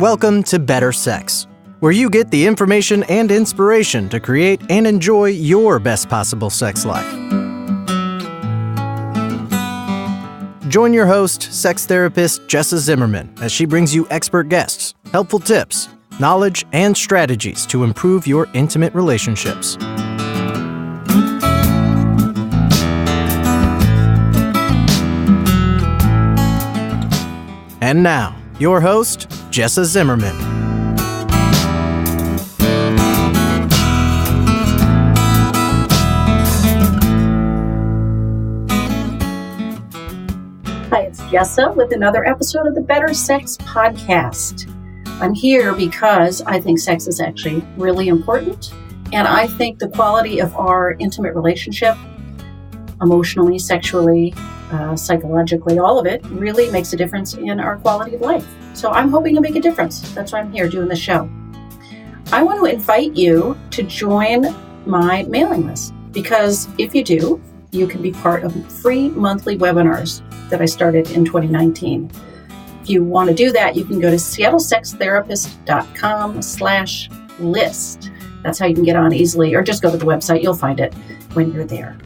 Welcome to Better Sex, where you get the information and inspiration to create and enjoy your best possible sex life. Join your host, sex therapist Jessa Zimmerman, as she brings you expert guests, helpful tips, knowledge, and strategies to improve your intimate relationships. And now, your host, Jessa Zimmerman. Hi, it's Jessa with another episode of the Better Sex Podcast. I'm here because I think sex is actually really important, and I think the quality of our intimate relationship, emotionally, sexually, psychologically, all of it really makes a difference in our quality of life. So I'm hoping to make a difference. That's why I'm here doing the show. I want to invite you to join my mailing list, because if you do, you can be part of free monthly webinars that I started in 2019. If you want to do that, you can go to seattlesextherapist.com/list. That's how you can get on easily, or just go to the website. You'll find it when you're there.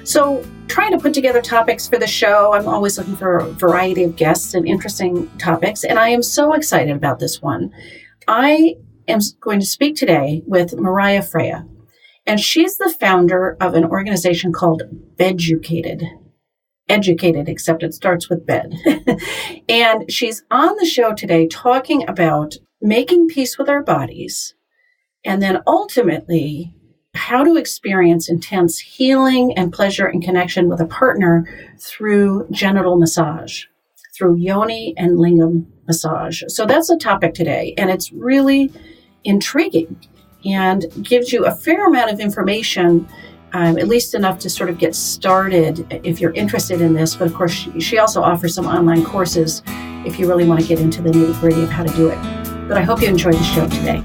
So, trying to put together topics for the show. I'm always looking for a variety of guests and interesting topics, and I am so excited about this one. I am going to speak today with Mariah Freya, and she's the founder of an organization called Beducated. Educated, except it starts with bed. And she's on the show today talking about making peace with our bodies, and then ultimately how to experience intense healing and pleasure and connection with a partner through genital massage, through yoni and lingam massage. So that's the topic today, and it's really intriguing and gives you a fair amount of information, at least enough to sort of get started if you're interested in this. But of course, she also offers some online courses if you really want to get into the nitty-gritty of how to do it. But I hope you enjoyed the show today.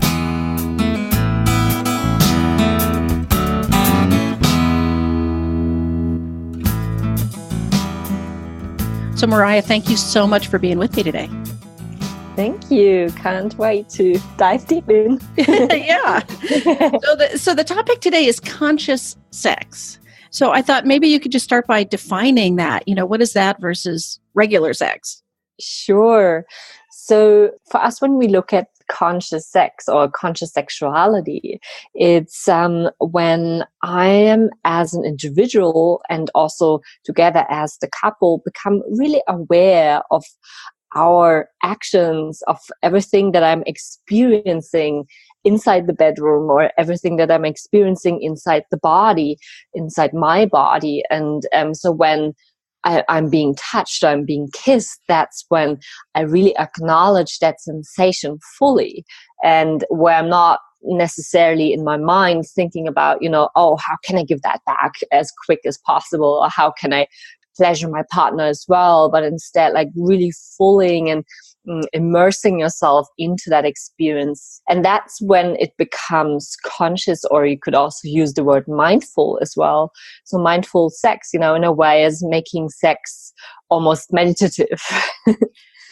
So Mariah, thank you so much for being with me today. Thank you. Can't wait to dive deep in. Yeah. So the topic today is conscious sex. So I thought maybe you could just start by defining that. You know, what is that versus regular sex? Sure. So for us, when we look at conscious sex or conscious sexuality, it's when I am, as an individual and also together as the couple, become really aware of our actions, of everything that I'm experiencing inside the bedroom, or everything that I'm experiencing inside the body, inside my body. And so when I'm being touched, I'm being kissed, that's when I really acknowledge that sensation fully, and where I'm not necessarily in my mind thinking about, oh, how can I give that back as quick as possible, or how can I pleasure my partner as well, but instead like really fulling and immersing yourself into that experience. And that's when it becomes conscious, or you could also use the word mindful as well. So mindful sex, in a way, is making sex almost meditative.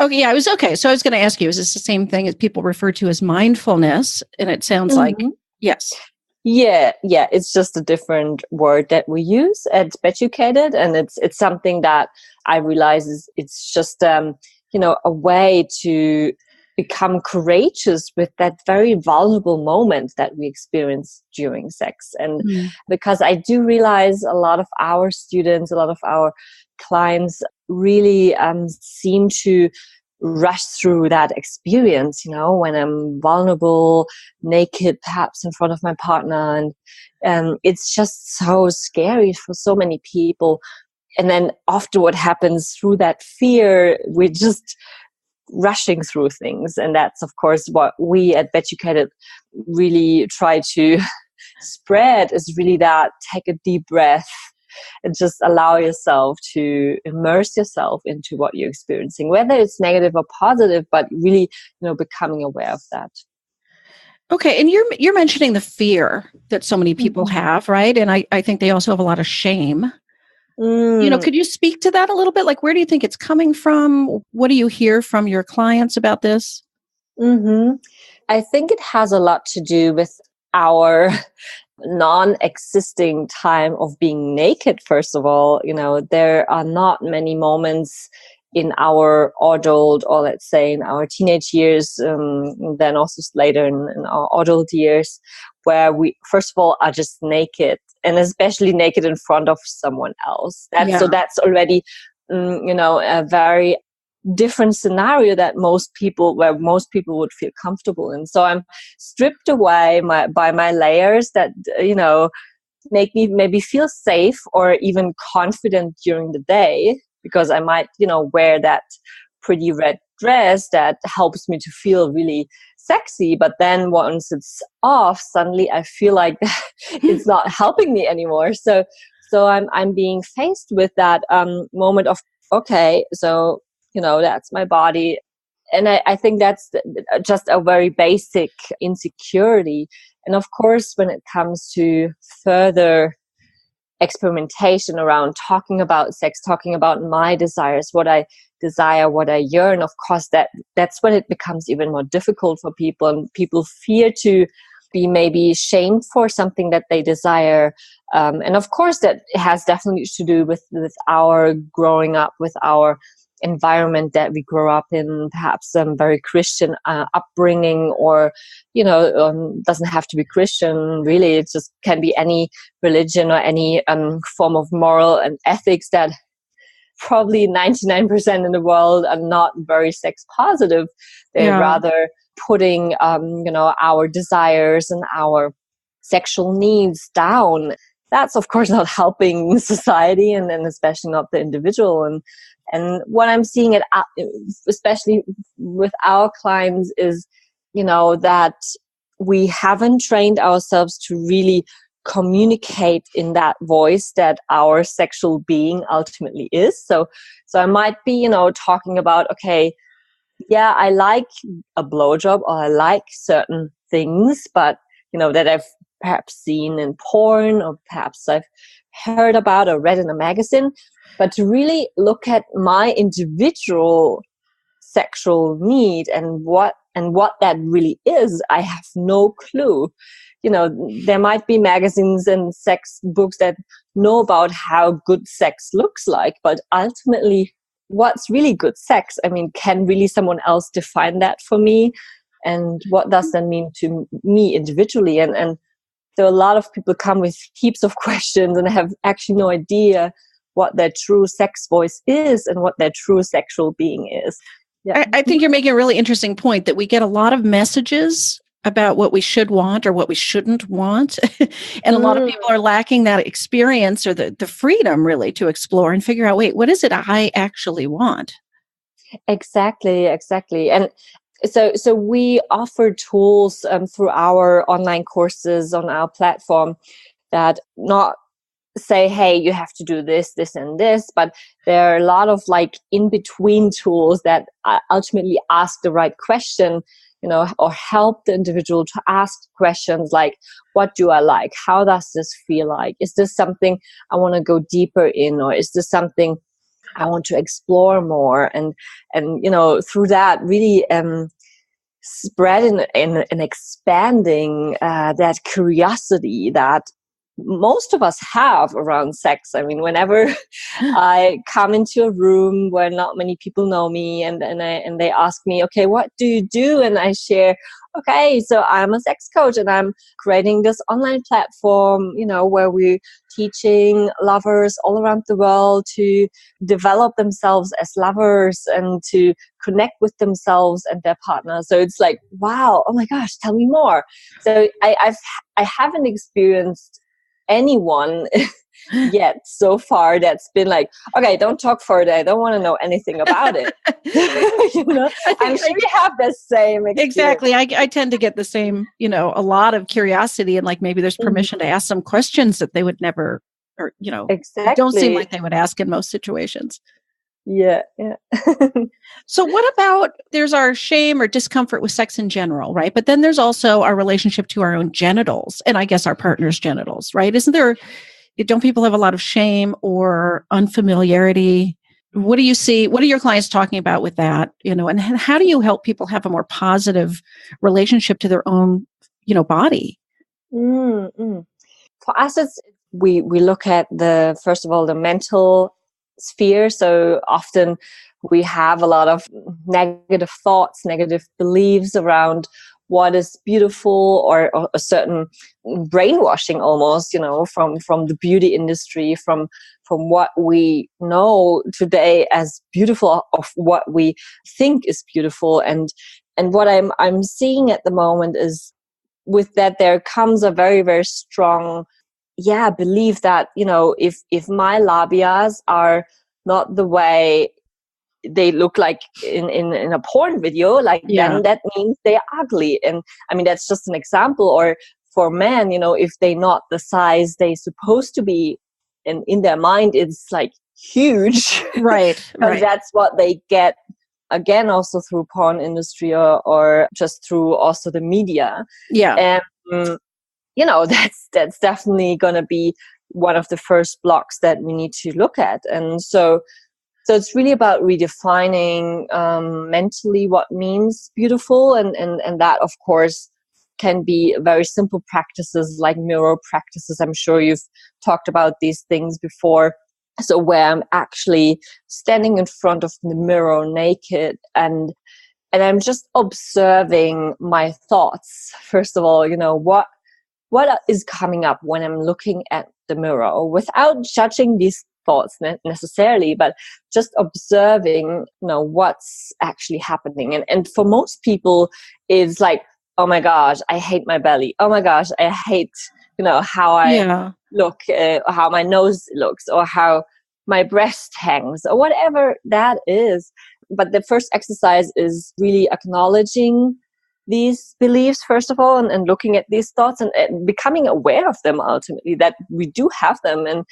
Okay, yeah, So I was going to ask you, is this the same thing as people refer to as mindfulness? And it sounds like, yes. Yeah, it's just a different word that we use at Beducated, and it's something that I realize it's just a way to become courageous with that very vulnerable moment that we experience during sex. And because I do realize a lot of our students, a lot of our clients really seem to rush through that experience, when I'm vulnerable, naked, perhaps in front of my partner. And it's just so scary for so many people. And then after what happens through that fear, we're just rushing through things. And that's, of course, what we at Beducated really try to spread, is really that take a deep breath and just allow yourself to immerse yourself into what you're experiencing, whether it's negative or positive, but really, becoming aware of that. Okay. And you're mentioning the fear that so many people have, right? And I think they also have a lot of shame. Could you speak to that a little bit? Like, where do you think it's coming from? What do you hear from your clients about this? Mm-hmm. I think it has a lot to do with our non-existing time of being naked. First of all, there are not many moments in our adult, or let's say in our teenage years, then also later in our adult years, where we first of all are just naked, and especially naked in front of someone else. That's already a very different scenario where most people would feel comfortable in. So I'm stripped away by my layers that make me maybe feel safe or even confident during the day, because I might wear that pretty red dress that helps me to feel really sexy. But then once it's off, suddenly I feel like it's not helping me anymore. So I'm being faced with that moment of, okay, so that's my body. And I think that's just a very basic insecurity. And of course, when it comes to further experimentation around talking about sex, talking about my desires, what I desire, what I yearn, of course, that's when it becomes even more difficult for people. And people fear to be maybe shamed for something that they desire. And of course, that has definitely to do with our growing up, with our environment that we grow up in, perhaps some very Christian upbringing, or doesn't have to be Christian, really. It just can be any religion or any form of moral and ethics that probably 99% in the world are not very sex positive. They're rather putting our desires and our sexual needs down. That's of course not helping society, and especially not the individual. And what I'm seeing especially with our clients is, that we haven't trained ourselves to really communicate in that voice that our sexual being ultimately is. So I might be, talking about, okay, yeah, I like a blowjob, or I like certain things, but, that I've perhaps seen in porn, or perhaps I've heard about or read in a magazine. But to really look at my individual sexual need and what that really is, I have no clue. There might be magazines and sex books that know about how good sex looks like, but ultimately, what's really good sex? I mean, can really someone else define that for me? And what does that mean to me individually? And so a lot of people come with heaps of questions and have actually no idea what their true sex voice is and what their true sexual being is. Yeah. I think you're making a really interesting point, that we get a lot of messages about what we should want or what we shouldn't want. And a lot of people are lacking that experience or the freedom really to explore and figure out, wait, what is it I actually want? Exactly. And so we offer tools through our online courses on our platform that not say, hey, you have to do this, this, and this, but there are a lot of in-between tools that ultimately ask the right question, or help the individual to ask questions like, what do I like? How does this feel like? Is this something I want to go deeper in, or is this something I want to explore more? And through that, really spread and expanding that curiosity that most of us have around sex. I mean, whenever I come into a room where not many people know me, and they ask me, okay, what do you do? And I share, okay, so I'm a sex coach, and I'm creating this online platform, where we're teaching lovers all around the world to develop themselves as lovers and to connect with themselves and their partner. So it's like, wow, oh my gosh, tell me more. So I haven't experienced anyone yet so far that's been like, okay, don't talk further, I don't want to know anything about it. I'm sure you have the same experience. Exactly. I tend to get the same, a lot of curiosity, and maybe there's permission to ask some questions that they would never, or exactly. don't seem like they would ask in most situations. Yeah. So what about, there's our shame or discomfort with sex in general, right? But then there's also our relationship to our own genitals, and I guess our partner's genitals, right? Don't people have a lot of shame or unfamiliarity what do you see? What are your clients talking about with that? And how do you help people have a more positive relationship to their own, body? Mm-mm. For us, we look at first of all, the mental sphere. So often we have a lot of negative thoughts, negative beliefs around what is beautiful, or a certain brainwashing almost, from the beauty industry, from what we know today as beautiful, of what we think is beautiful. And what I'm seeing at the moment is, with that there comes a very, very strong belief that, if my labias are not the way they look like in a porn video, like, then that means they're ugly. And I mean, that's just an example. Or for men, if they're not the size they supposed to be, and in their mind it's like huge, right? Because that's what they get, again, also through porn industry, or just through also the media. And that's definitely going to be one of the first blocks that we need to look at. And so it's really about redefining mentally what means beautiful, and that, of course, can be very simple practices like mirror practices. I'm sure you've talked about these things before. So where I'm actually standing in front of the mirror naked, and I'm just observing my thoughts. First of all, what is coming up when I'm looking at the mirror, without judging these thoughts necessarily, but just observing, what's actually happening. And for most people, it's like, oh my gosh, I hate my belly. Oh my gosh, I hate, how I look, or how my nose looks, or how my breast hangs, or whatever that is. But the first exercise is really acknowledging these beliefs, first of all, and looking at these thoughts, and becoming aware of them, ultimately, that we do have them. And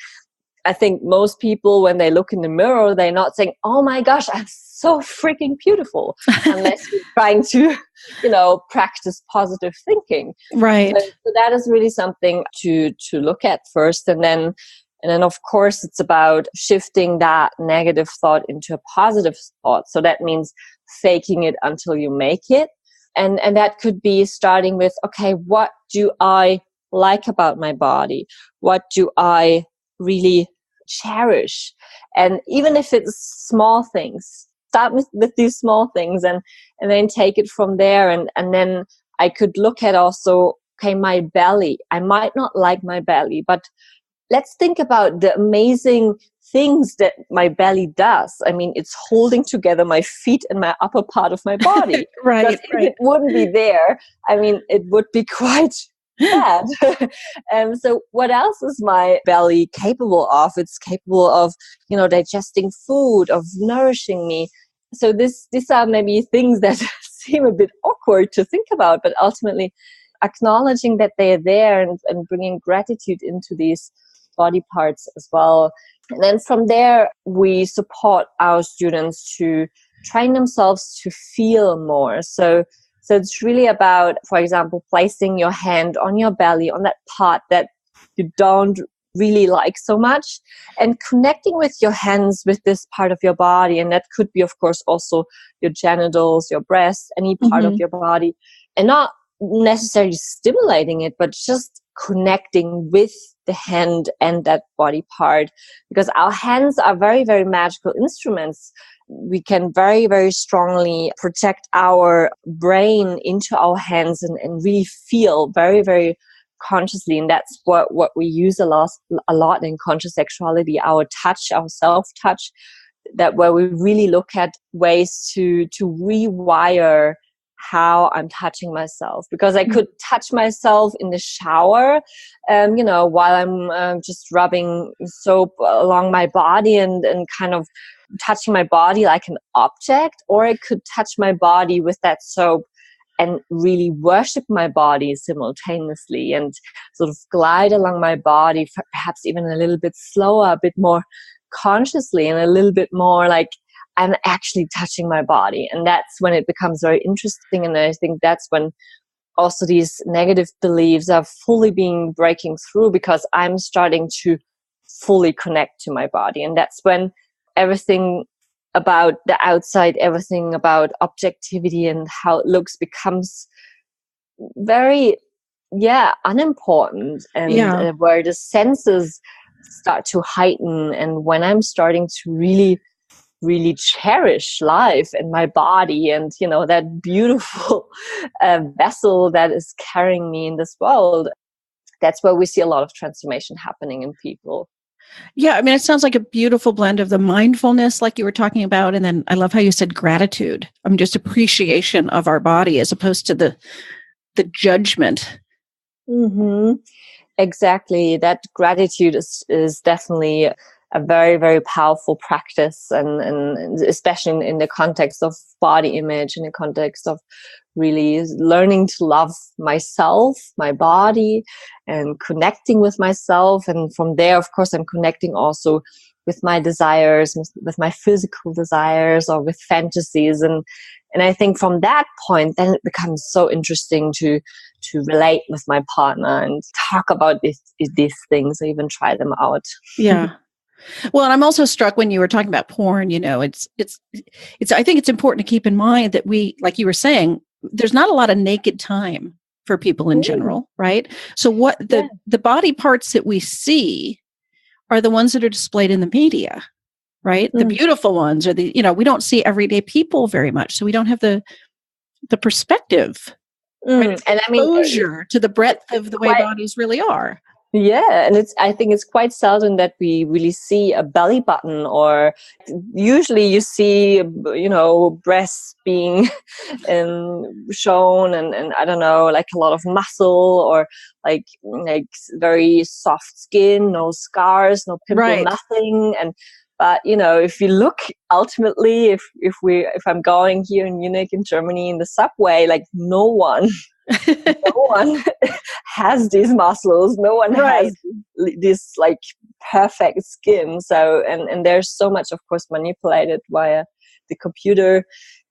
I think most people, when they look in the mirror, they're not saying, oh my gosh, I'm so freaking beautiful, unless you're trying to, practice positive thinking. Right. So that is really something to look at first. And then, of course, it's about shifting that negative thought into a positive thought. So that means faking it until you make it. And that could be starting with, okay, what do I like about my body? What do I really cherish? And even if it's small things, start with these small things, and then take it from there. And then I could look at also, okay, my belly. I might not like my belly, but let's think about the amazing things that my belly does. I mean, it's holding together my feet and my upper part of my body. Right. If it wouldn't be there, I mean, it would be quite bad. So what else is my belly capable of? It's capable of, digesting food, of nourishing me. So these are maybe things that seem a bit awkward to think about, but ultimately acknowledging that they are there, and bringing gratitude into these body parts as well. And then from there, we support our students to train themselves to feel more. So it's really about, for example, placing your hand on your belly, on that part that you don't really like so much, and connecting with your hands with this part of your body. And that could be, of course, also your genitals, your breasts, any part of your body, and not necessarily stimulating it, but just connecting with the hand and that body part, because our hands are very, very magical instruments. We can very, very strongly project our brain into our hands, and really feel very, very consciously. And that's what we use a lot in conscious sexuality, our touch, our self-touch, that where we really look at ways to rewire how I'm touching myself. Because I could touch myself in the shower, while I'm just rubbing soap along my body, and kind of touching my body like an object. Or I could touch my body with that soap and really worship my body simultaneously, and sort of glide along my body, perhaps even a little bit slower, a bit more consciously, and a little bit more like I'm actually touching my body. And that's when it becomes very interesting. And I think that's when also these negative beliefs are fully breaking through, because I'm starting to fully connect to my body. And that's when everything about the outside, everything about objectivity and how it looks becomes very, unimportant, and where the senses start to heighten. And when I'm starting to really, really cherish life and my body and, that beautiful vessel that is carrying me in this world, that's where we see a lot of transformation happening in people. Yeah, I mean, it sounds like a beautiful blend of the mindfulness, like you were talking about, and then I love how you said gratitude. I mean, just appreciation of our body as opposed to the judgment. Mm-hmm. Exactly. That gratitude is definitely a very, very powerful practice, and especially in the context of body image, in the context of really learning to love myself, my body, and connecting with myself. And from there, of course, I'm connecting also with my desires, with my physical desires, or with fantasies. And I think from that point, then it becomes so interesting to relate with my partner and talk about these things, or even try them out. Yeah. Well, and I'm also struck when you were talking about porn, it's I think it's important to keep in mind that we, like you were saying, there's not a lot of naked time for people in general, right? So what the body parts that we see are the ones that are displayed in the media, right? The beautiful ones are we don't see everyday people very much. So we don't have the perspective, right? And I mean, exposure to the breadth of the way bodies really are. Yeah, and I think it's quite seldom that we really see a belly button, or usually you see, breasts being shown, and I don't know, like a lot of muscle, or like very soft skin, no scars, no pimple, nothing. But if you look ultimately, if I'm going here in Munich, in Germany, in the subway, like no one has these muscles. No one has this like perfect skin. So, and there's so much, of course, manipulated via the computer.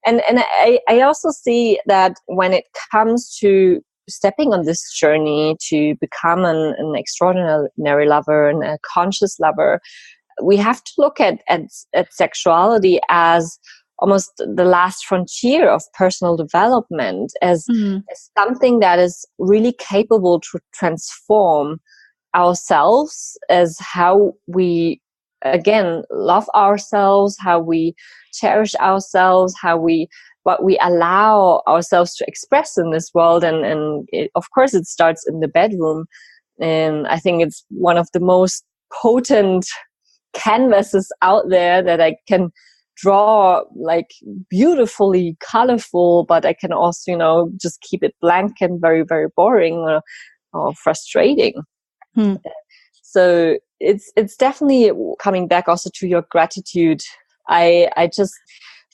And I also see that when it comes to stepping on this journey to become an extraordinary lover and a conscious lover, we have to look at sexuality as almost the last frontier of personal development, as something that is really capable to transform ourselves, as how we, again, love ourselves, how we cherish ourselves, what we allow ourselves to express in this world. And of course, it starts in the bedroom. And I think it's one of the most potent canvases out there that I can draw, like beautifully colorful, but I can also, just keep it blank and very, very boring or frustrating. So it's definitely coming back also to your gratitude. I just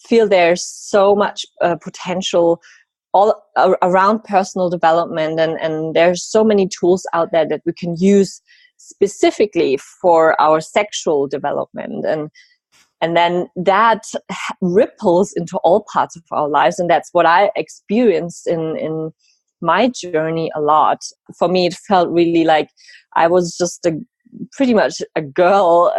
feel there's so much potential all around personal development, and there's so many tools out there that we can use specifically for our sexual development, and then that ripples into all parts of our lives. And that's what I experienced in my journey a lot. For me, it felt really like I was just pretty much a girl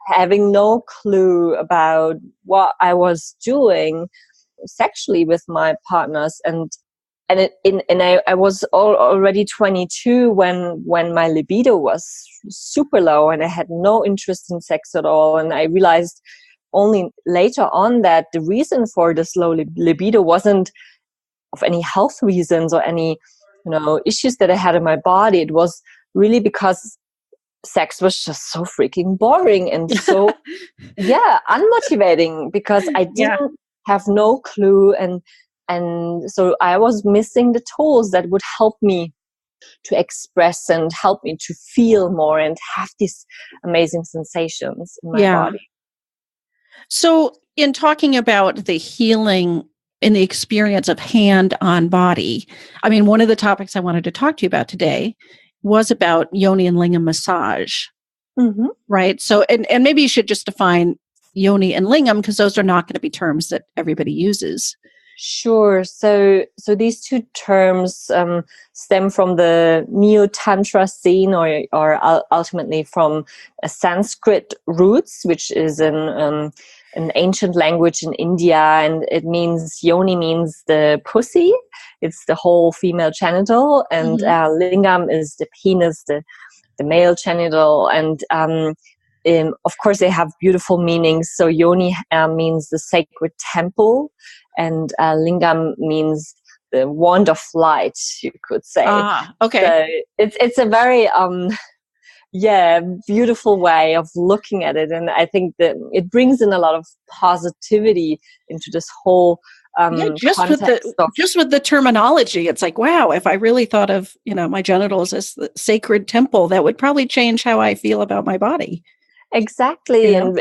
having no clue about what I was doing sexually with my partners. And I was already 22 when my libido was super low, and I had no interest in sex at all. And I realized only later on that the reason for this low libido wasn't of any health reasons or any issues that I had in my body. It was really because sex was just so freaking boring and so unmotivating, because I didn't have no clue, and so I was missing the tools that would help me to express and help me to feel more and have these amazing sensations in my body. So in talking about the healing in the experience of hand on body, I mean, one of the topics I wanted to talk to you about today was about yoni and lingam massage, right? So, and maybe you should just define yoni and lingam, because those are not going to be terms that everybody uses. Sure. So these two terms stem from the Neo-Tantra scene, or ultimately from a Sanskrit roots, which is an ancient language in India, and it means yoni means the pussy. It's the whole female genital, and lingam is the penis, the male genital, and of course they have beautiful meanings. So yoni means the sacred temple, and lingam means the wand of light, you could say. Okay. So it's a very beautiful way of looking at it, and I think that it brings in a lot of positivity into this whole just with the terminology, it's like, wow, if I really thought of, my genitals as the sacred temple, that would probably change how I feel about my body. Exactly. And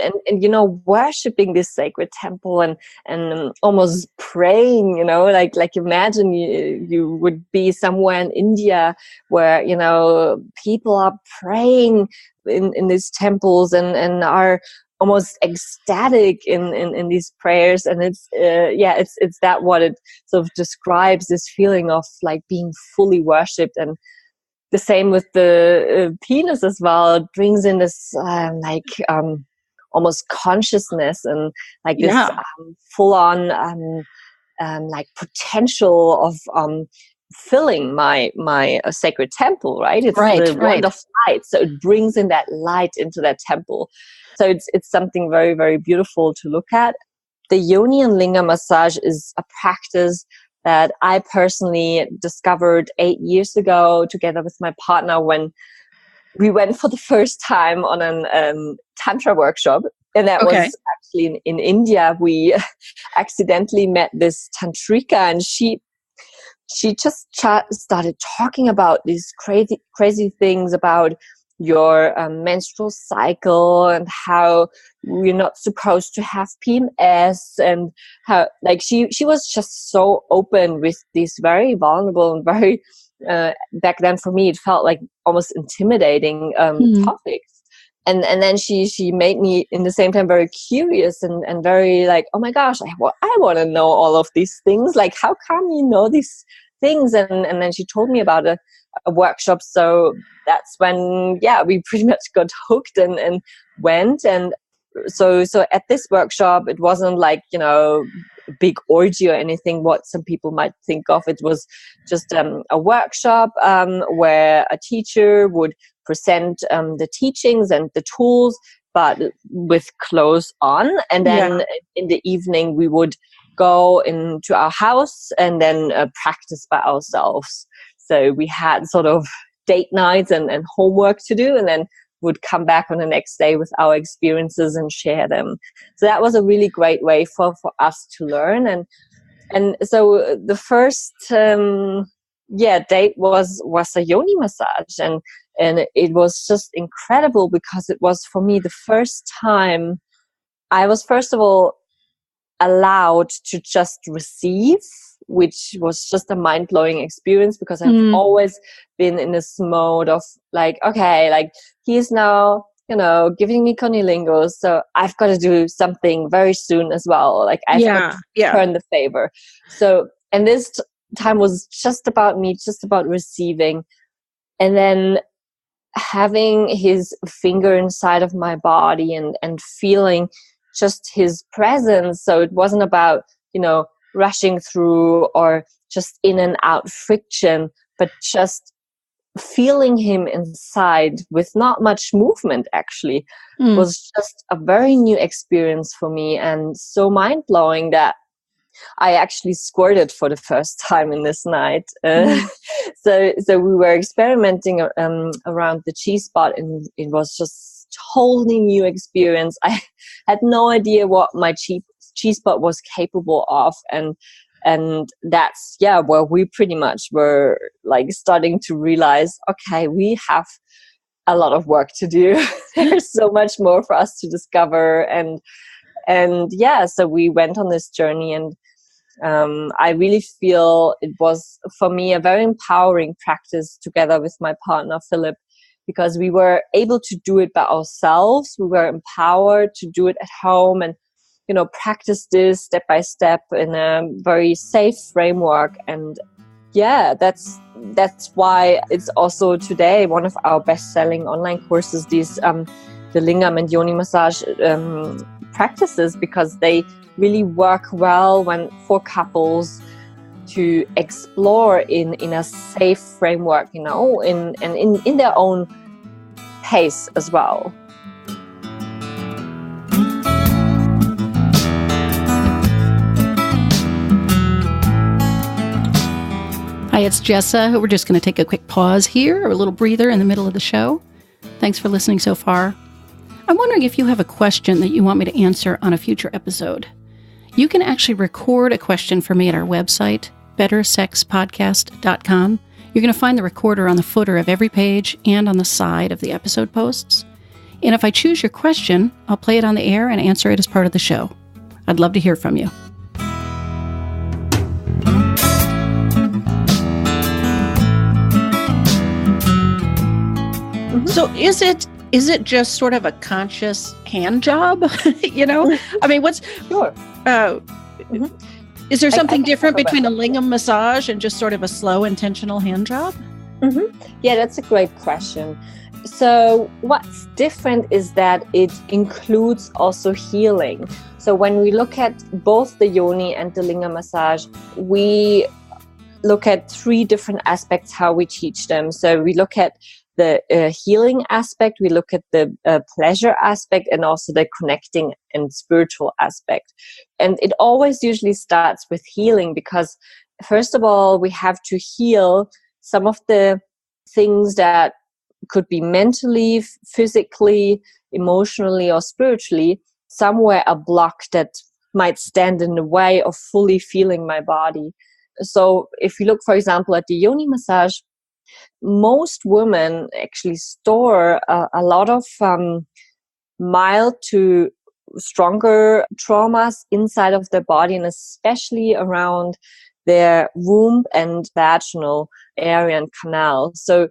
worshiping this sacred temple and almost praying, like imagine you would be somewhere in India where, people are praying in these temples and are almost ecstatic in these prayers. And it's that what it sort of describes, this feeling of like being fully worshipped. And the same with the penis as well. It brings in this almost consciousness and like this full on like potential of filling my sacred temple, right? It's the wand of light, so it brings in that light into that temple. So it's something very, very beautiful to look at. The yoni and linga massage is a practice that I personally discovered 8 years ago together with my partner when we went for the first time on an tantra workshop. And that was actually in India. We accidentally met this tantrika, and she just started talking about these crazy things about your menstrual cycle and how we're not supposed to have PMS, and how like she was just so open with these very vulnerable and very back then for me it felt like almost intimidating topics. And then she made me in the same time very curious and very like, oh my gosh, I want to know all of these things. Like, how come you know these things? And then she told me about a workshop. So that's when, we pretty much got hooked and went. And so at this workshop, it wasn't like, a big orgy or anything, what some people might think of. It was just a workshop where a teacher would present the teachings and the tools, but with clothes on. And then in the evening, we would go into our house and then practice by ourselves. So we had sort of date nights and homework to do, and then would come back on the next day with our experiences and share them. So that was a really great way for us to learn. And so the first date was a yoni massage, and it was just incredible because it was for me the first time I was first of all allowed to just receive, which was just a mind-blowing experience because I've always been in this mode of like, okay, like he's now, giving me cunnilingus, so I've got to do something very soon as well. Like I've got to return the favor. So, and this time was just about me, just about receiving. And then having his finger inside of my body and feeling just his presence. So it wasn't about, rushing through or just in and out friction, but just feeling him inside with not much movement actually was just a very new experience for me, and so mind-blowing that I actually squirted for the first time in this night. So we were experimenting around the G-spot, and it was just totally new experience. I had no idea what my G-spot was capable of, and that's where we pretty much were like starting to realize, okay, we have a lot of work to do. There's so much more for us to discover, and so we went on this journey, and I really feel it was for me a very empowering practice together with my partner Philip, because we were able to do it by ourselves. We were empowered to do it at home, and practice this step by step in a very safe framework. And yeah, that's why it's also today one of our best-selling online courses, these the lingam and yoni massage practices, because they really work well for couples to explore in a safe framework, in their own pace as well. Hi, it's Jessa. We're just going to take a quick pause here, or a little breather in the middle of the show. Thanks for listening so far. I'm wondering if you have a question that you want me to answer on a future episode. You can actually record a question for me at our website, bettersexpodcast.com. You're going to find the recorder on the footer of every page and on the side of the episode posts. And if I choose your question, I'll play it on the air and answer it as part of the show. I'd love to hear from you. So is it just sort of a conscious hand job? I mean, what's Sure. Is there something different between a lingam massage and just sort of a slow, intentional hand job? Yeah, that's a great question. So what's different is that it includes also healing. So when we look at both the yoni and the lingam massage, we look at 3 different aspects how we teach them. So we look at the healing aspect, we look at the pleasure aspect, and also the connecting and spiritual aspect. And it always usually starts with healing, because first of all, we have to heal some of the things that could be mentally, physically, emotionally, or spiritually, somewhere a block that might stand in the way of fully feeling my body. So if you look, for example, at the yoni massage, most women actually store a lot of mild to stronger traumas inside of their body, and especially around their womb and vaginal area and canal. So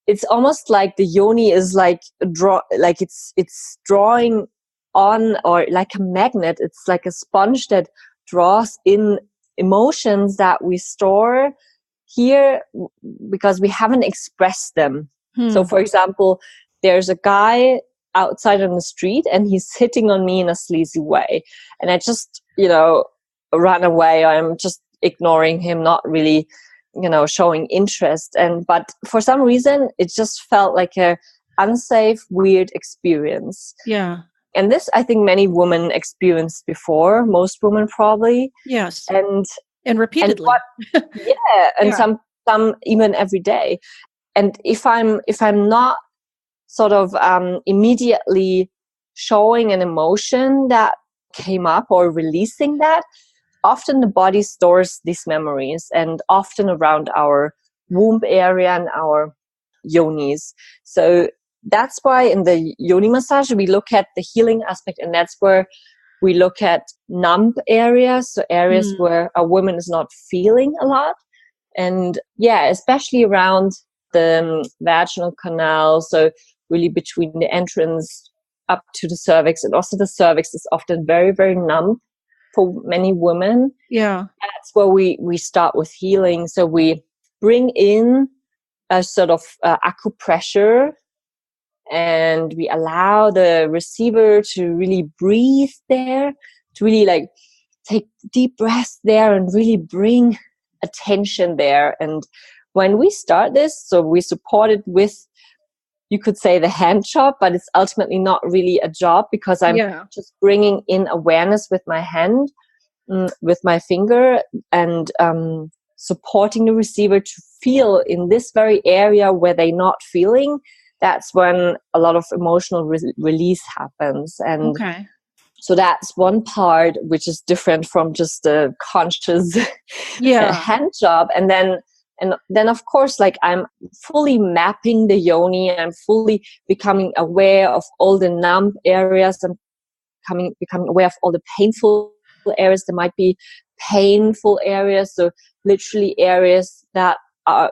it's almost like the yoni is like it's drawing on, or like a magnet. It's like a sponge that draws in emotions that we store here because we haven't expressed them. So for example, there's a guy outside on the street and he's hitting on me in a sleazy way, and I just run away. I'm just ignoring him, not really showing interest, but for some reason it just felt like a unsafe, weird experience. Yeah. And this, I think, many women experienced before, most women probably. Yes. And repeatedly. Some even every day. And if I'm not sort of immediately showing an emotion that came up or releasing that, often the body stores these memories, and often around our womb area and our yonis. So that's why in the yoni massage we look at the healing aspect, and that's where we look at numb areas, so areas where a woman is not feeling a lot. And especially around the vaginal canal, so really between the entrance up to the cervix, and also the cervix is often very, very numb for many women. Yeah. That's where we start with healing. So we bring in a sort of acupressure, and we allow the receiver to really breathe there, to really like take deep breaths there and really bring attention there. And when we start this, so we support it with, you could say, the hand job, but it's ultimately not really a job, because I'm just bringing in awareness with my hand, with my finger, and supporting the receiver to feel in this very area where they're not feeling. That's when a lot of emotional release happens. And so that's one part which is different from just the conscious hand job. And then of course, like, I'm fully mapping the yoni, I'm fully becoming aware of all the numb areas. I'm becoming aware of all the painful areas. There might be painful areas, so literally areas that are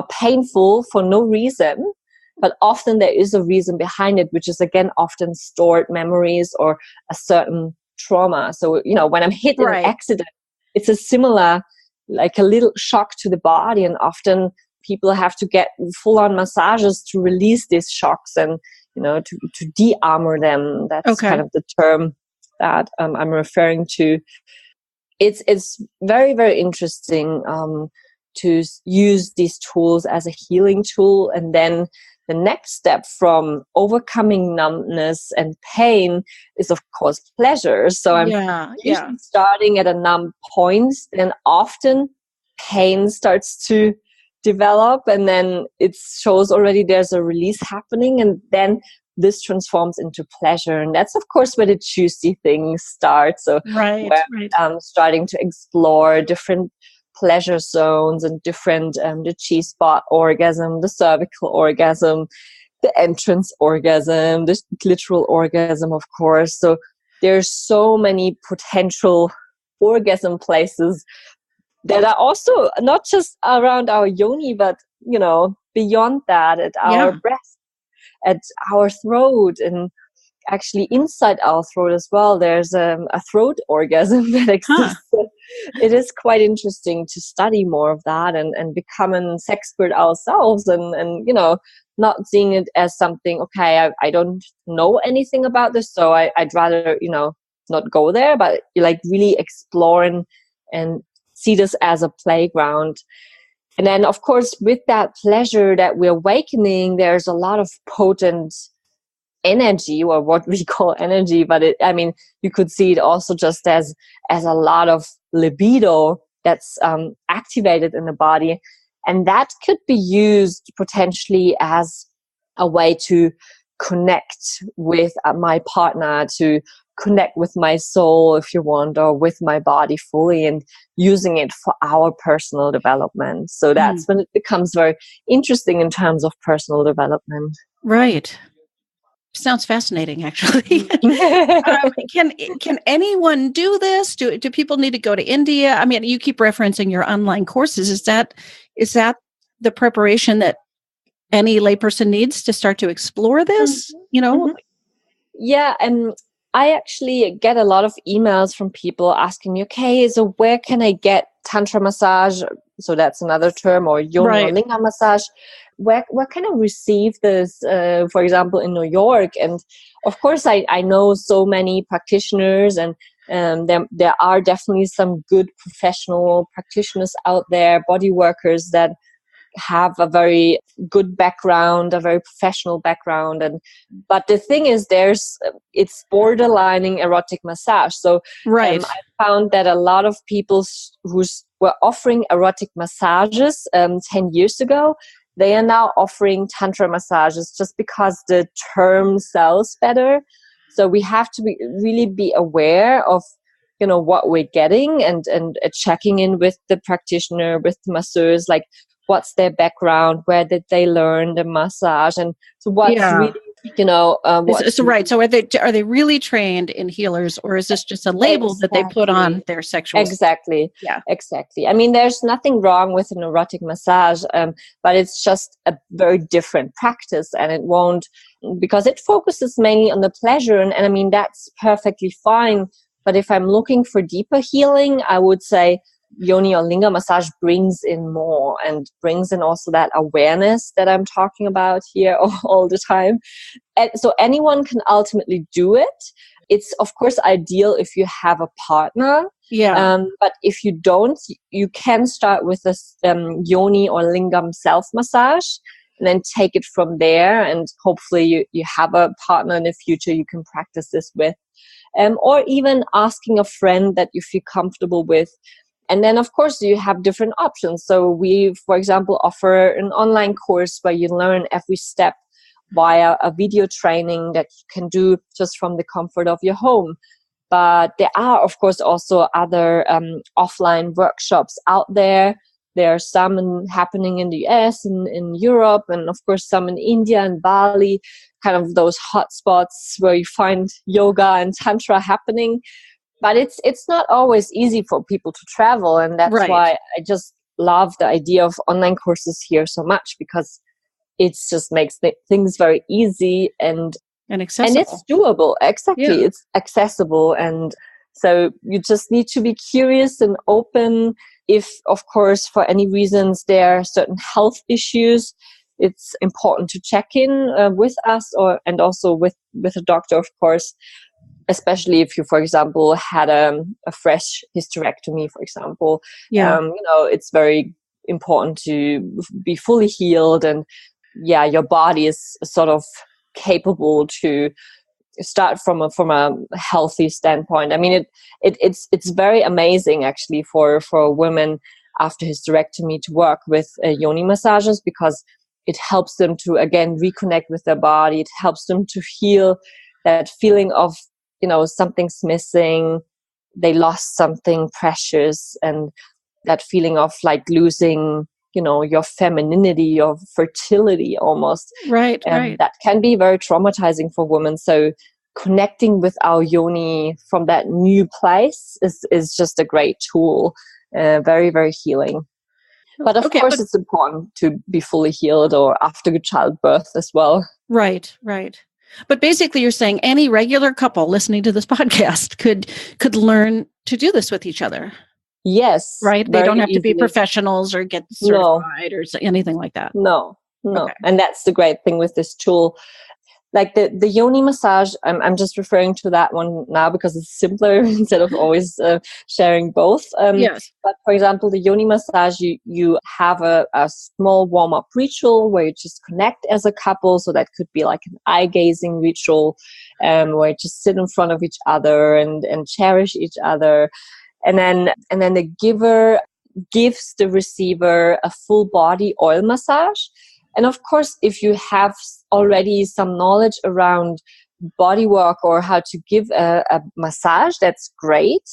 painful for no reason, but often there is a reason behind it, which is again often stored memories or a certain trauma. So, when I'm hit in an Right. accident, it's a similar, like a little shock to the body. And often people have to get full-on massages to release these shocks and, to de-armor them. That's kind of the term that I'm referring to. It's very, very interesting to use these tools as a healing tool. And then the next step from overcoming numbness and pain is, of course, pleasure. So I'm usually starting at a numb point, then often pain starts to develop, and then it shows already there's a release happening, and then this transforms into pleasure. And that's, of course, where the juicy things start. So I'm starting to explore different pleasure zones and different, the G-spot orgasm, the cervical orgasm, the entrance orgasm, the clitoral orgasm, of course. So there's so many potential orgasm places that are also not just around our yoni, but, beyond that, at our breast, at our throat, and actually inside our throat as well. There's a throat orgasm that exists. It is quite interesting to study more of that and become an expert ourselves, and not seeing it as something, okay, I don't know anything about this, so I'd rather, not go there, but like really explore and see this as a playground. And then, of course, with that pleasure that we're awakening, there's a lot of potent energy, or what we call energy, but you could see it also just as a lot of libido that's activated in the body. And that could be used potentially as a way to connect with my partner, to connect with my soul, if you want, or with my body fully, and using it for our personal development. So that's when it becomes very interesting in terms of personal development. Right. Sounds fascinating, actually. Can anyone do this? Do people need to go to India? I mean, you keep referencing your online courses. Is that the preparation that any layperson needs to start to explore this? Yeah, and I actually get a lot of emails from people asking me, okay, so where can I get Tantra massage? So that's another term, or yoni or linga massage. Where can I receive this, for example, in New York? And of course, I know so many practitioners, and there are definitely some good professional practitioners out there, body workers that have a very good background, a very professional background. But the thing is, it's borderlining erotic massage. So I found that a lot of people who were offering erotic massages 10 years ago, they are now offering tantra massages just because the term sells better. So we have to really be aware of what we're getting, and checking in with the practitioner, with the masseurs, like what's their background, where did they learn the massage, and so what's really right. So are they really trained in healers, or is this just a label that they put on their sexual? Exactly. Yeah. Exactly. I mean, there's nothing wrong with an erotic massage, but it's just a very different practice, and it won't, because it focuses mainly on the pleasure, and I mean, that's perfectly fine. But if I'm looking for deeper healing, I would say yoni or linga massage brings in more, and brings in also that awareness that I'm talking about here all the time. And so anyone can ultimately do it. It's, of course, ideal if you have a partner. But if you don't, you can start with this yoni or lingam self-massage, and then take it from there. And hopefully you have a partner in the future you can practice this with. Or even asking a friend that you feel comfortable with. And then, of course, you have different options. So we, for example, offer an online course where you learn every step via a video training that you can do just from the comfort of your home. But there are, of course, also other offline workshops out there. There are some happening in the US and in Europe, and of course some in India and Bali, kind of those hotspots where you find yoga and tantra happening. But it's not always easy for people to travel, and that's why I just love the idea of online courses here so much, because it just makes things very easy. And And And accessible. it's doable. Exactly. Yeah. It's accessible. And so you just need to be curious and open. If, of course, for any reasons there are certain health issues, it's important to check in with us and also with a doctor, of course, especially if you, for example, had a fresh hysterectomy, for example. Yeah. It's very important to be fully healed, and your body is sort of capable to start from a healthy standpoint. I mean, it's very amazing actually for women after hysterectomy to work with yoni massages, because it helps them to again reconnect with their body. It helps them to heal that feeling of something's missing, they lost something precious, and that feeling of like losing your femininity, your fertility almost. Right. And Right. that can be very traumatizing for women. So connecting with our yoni from that new place is just a great tool. Very, very healing. But of Okay, course, it's important to be fully healed or after childbirth as well. Right. Right. But basically, you're saying any regular couple listening to this podcast could learn to do this with each other. Yes. Right. They very don't have to be easily. professionals or get No. certified or anything like that. No. Okay. And that's the great thing with this tool. Like the yoni massage, I'm just referring to that one now because it's simpler instead of always sharing both. Yes. But for example, the yoni massage, you have a small warm-up ritual where you just connect as a couple. So that could be like an eye-gazing ritual where you just sit in front of each other and cherish each other. And then the giver gives the receiver a full body oil massage. And of course, if you have already some knowledge around body work or how to give a massage, that's great.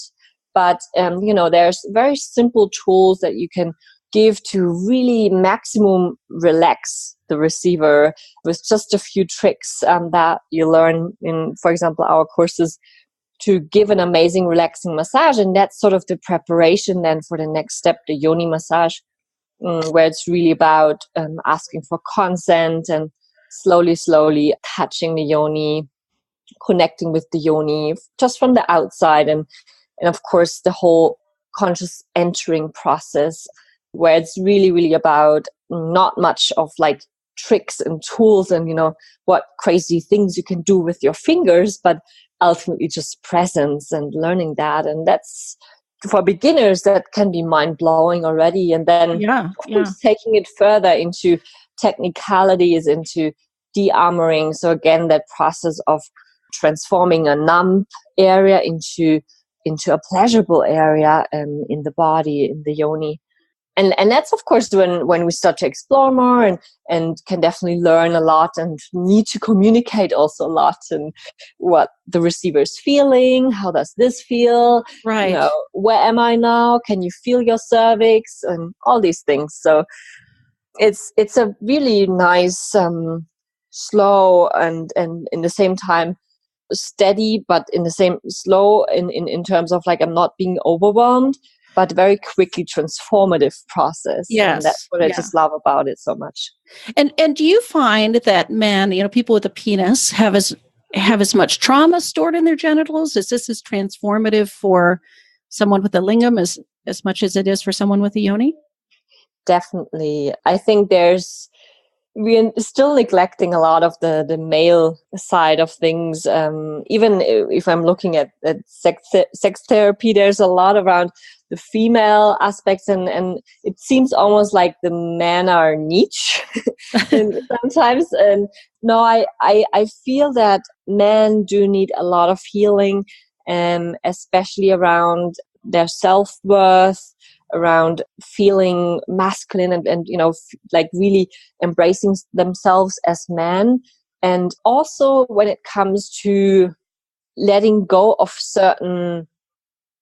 But, there's very simple tools that you can give to really maximum relax the receiver with just a few tricks that you learn in, for example, our courses, to give an amazing relaxing massage. And that's sort of the preparation then for the next step, the yoni massage. Where it's really about asking for consent and slowly touching the yoni, connecting with the yoni just from the outside. And of course, the whole conscious entering process, where it's really, really about not much of like tricks and tools and, what crazy things you can do with your fingers, but ultimately just presence and learning that. And that's, for beginners, that can be mind-blowing already. And then, of course, taking it further into technicalities, into de-armoring. So again, that process of transforming a numb area into a pleasurable area in the body, in the yoni. And that's, of course, when we start to explore more and can definitely learn a lot and need to communicate also a lot, and what the receiver is feeling, how does this feel, right? Where am I now? Can you feel your cervix? And all these things. So it's a really nice, slow and in the same time steady, but in the same slow in terms of like I'm not being overwhelmed, but very quickly transformative process. Yes. And that's what I just love about it so much. And do you find that men, people with a penis have as much trauma stored in their genitals? Is this as transformative for someone with a lingam as much as it is for someone with a yoni? Definitely. I think we're still neglecting a lot of the male side of things. Even if I'm looking at sex therapy, there's a lot around the female aspects, and it seems almost like the men are niche sometimes. And no, I feel that men do need a lot of healing, especially around their self-worth, around feeling masculine and like really embracing themselves as men. And also when it comes to letting go of certain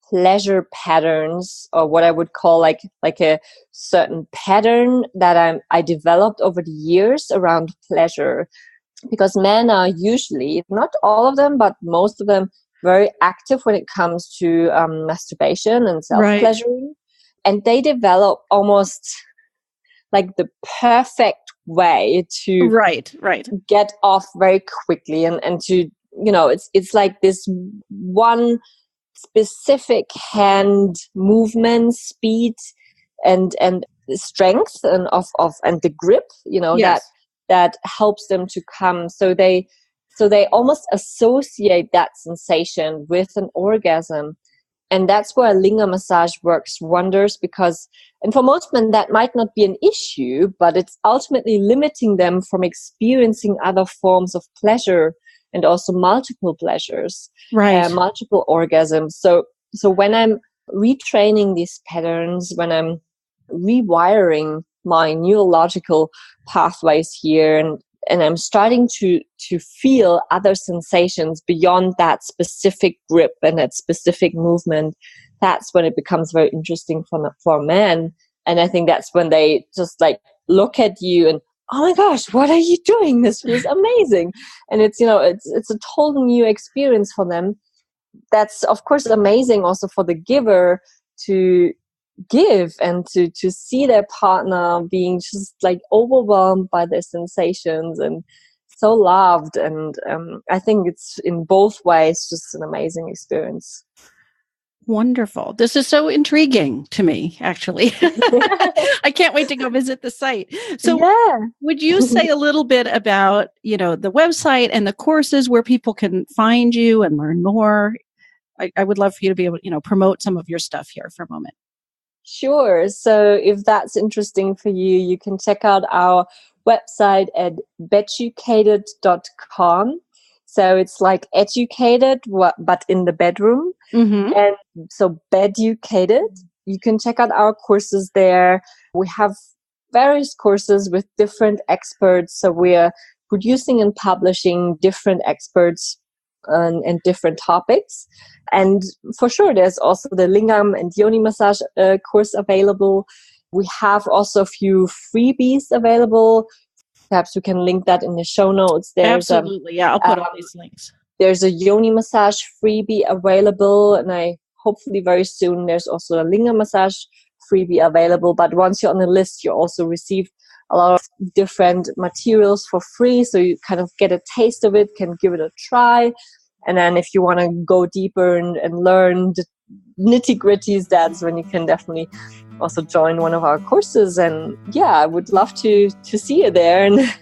pleasure patterns, or what I would call like a certain pattern that I developed over the years around pleasure. Because men are usually, not all of them, but most of them, very active when it comes to masturbation and self-pleasuring. Right. And they develop almost like the perfect way to Right. get off very quickly and to, it's like this one specific hand movement, speed, and strength and and the grip, Yes. that helps them to come. So they almost associate that sensation with an orgasm. And that's where linga massage works wonders, because, and for most men that might not be an issue, but it's ultimately limiting them from experiencing other forms of pleasure and also multiple pleasures, Right. multiple orgasms. So when I'm retraining these patterns, when I'm rewiring my neurological pathways here, and I'm starting to feel other sensations beyond that specific grip and that specific movement, that's when it becomes very interesting for men. And I think that's when they just like look at you and, oh my gosh, what are you doing? This feels amazing. And it's, it's a total new experience for them. That's of course amazing also for the giver to give and to see their partner being just like overwhelmed by their sensations and so loved. And I think it's in both ways just an amazing experience. Wonderful. This is so intriguing to me, actually. I can't wait to go visit the site. So would you say a little bit about, the website and the courses where people can find you and learn more? I would love for you to be able to, promote some of your stuff here for a moment. Sure. So if that's interesting for you, you can check out our website at beducated.com. So it's like educated, but in the bedroom. Mm-hmm. And so beducated, you can check out our courses there. We have various courses with different experts. So we're producing and publishing different experts and different topics. And for sure, there's also the Lingam and Yoni massage course available. We have also a few freebies available. Perhaps we can link that in the show notes. Absolutely. I'll put all these links. There's a Yoni massage freebie available. And hopefully very soon, there's also a Lingam massage freebie available. But once you're on the list, you also receive a lot of different materials for free. So you kind of get a taste of it, can give it a try. And then if you want to go deeper and learn the nitty-gritties, that's when you can definitely also join one of our courses. And I would love to see you there. And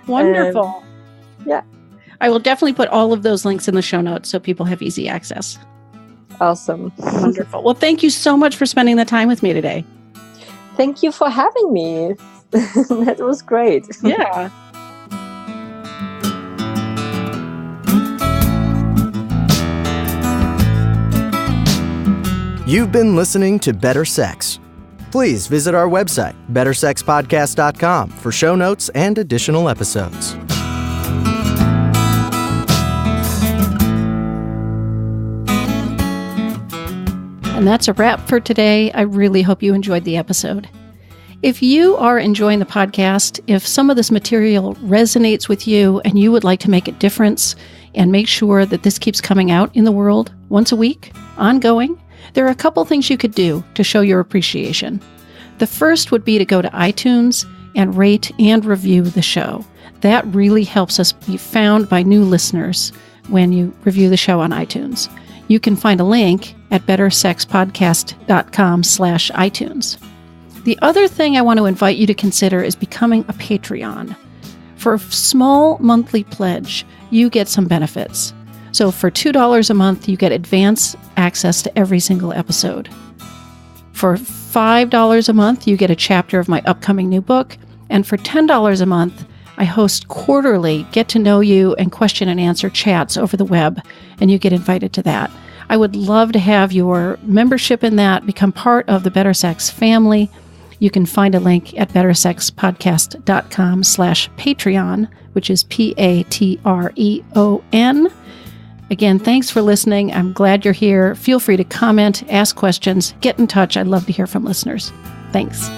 wonderful. Yeah. I will definitely put all of those links in the show notes so people have easy access. Awesome. Wonderful. Well, thank you so much for spending the time with me today. Thank you for having me. That was great. Yeah. You've been listening to Better Sex. Please visit our website, bettersexpodcast.com, for show notes and additional episodes. And that's a wrap for today. I really hope you enjoyed the episode. If you are enjoying the podcast, if some of this material resonates with you and you would like to make a difference and make sure that this keeps coming out in the world once a week, ongoing, there are a couple things you could do to show your appreciation. The first would be to go to iTunes and rate and review the show. That really helps us be found by new listeners when you review the show on iTunes. You can find a link at bettersexpodcast.com/iTunes. The other thing I want to invite you to consider is becoming a Patreon. For a small monthly pledge, you get some benefits. So for $2 a month, you get advance access to every single episode. For $5 a month, you get a chapter of my upcoming new book. And for $10 a month, I host quarterly get-to-know-you and question-and-answer chats over the web, and you get invited to that. I would love to have your membership in that, become part of the Better Sex family. You can find a link at bettersexpodcast.com/Patreon, which is Patreon. Again, thanks for listening. I'm glad you're here. Feel free to comment, ask questions, get in touch. I'd love to hear from listeners. Thanks.